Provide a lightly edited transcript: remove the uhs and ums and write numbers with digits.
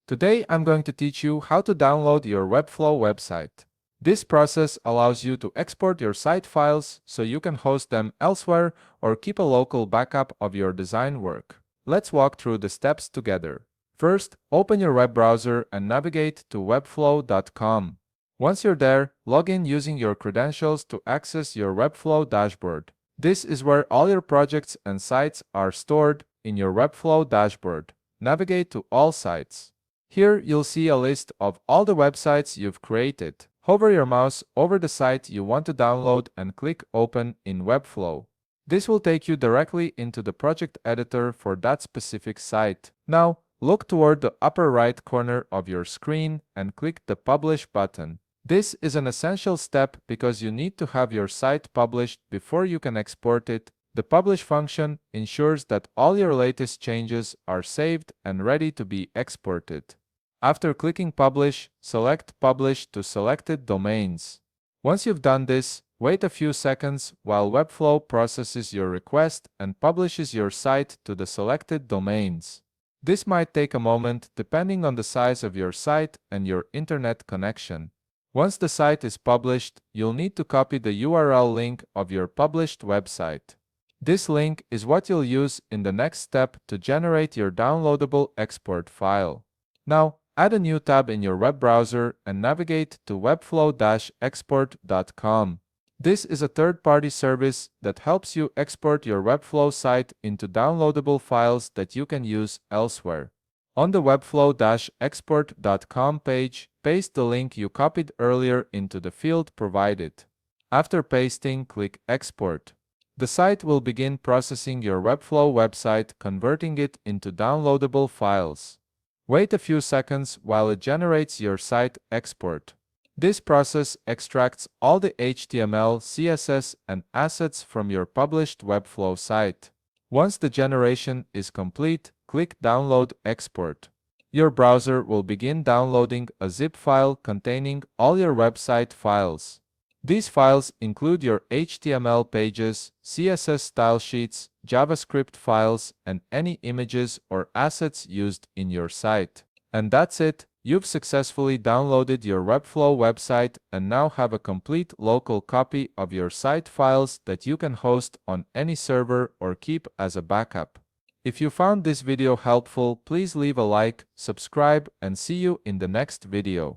Today I'm going to teach you how to download your Webflow website. This process allows you to export your site files so you can host them elsewhere or keep a local backup of your design work. Let's walk through the steps together. First, open your web browser and navigate to webflow.com. Once you're there, log in using your credentials to access your Webflow dashboard. This is where all your projects and sites are stored in your Webflow dashboard. Navigate to All Sites. Here you'll see a list of all the websites you've created. Hover your mouse over the site you want to download and click Open in Webflow. This will take you directly into the project editor for that specific site. Now, look toward the upper right corner of your screen and click the Publish button. This is an essential step because you need to have your site published before you can export it. The Publish function ensures that all your latest changes are saved and ready to be exported. After clicking Publish, select Publish to selected domains. Once you've done this, wait a few seconds while Webflow processes your request and publishes your site to the selected domains. This might take a moment depending on the size of your site and your internet connection. Once the site is published, you'll need to copy the URL link of your published website. This link is what you'll use in the next step to generate your downloadable export file. Now, add a new tab in your web browser and navigate to webflow-export.com. This is a third-party service that helps you export your Webflow site into downloadable files that you can use elsewhere. On the webflow-export.com page, paste the link you copied earlier into the field provided. After pasting, click Export. The site will begin processing your Webflow website, converting it into downloadable files. Wait a few seconds while it generates your site export. This process extracts all the HTML, CSS, and assets from your published Webflow site. Once the generation is complete, click Download Export. Your browser will begin downloading a zip file containing all your website files. These files include your HTML pages, CSS style sheets, JavaScript files, and any images or assets used in your site. And that's it. You've successfully downloaded your Webflow website and now have a complete local copy of your site files that you can host on any server or keep as a backup. If you found this video helpful, please leave a like, subscribe, and see you in the next video.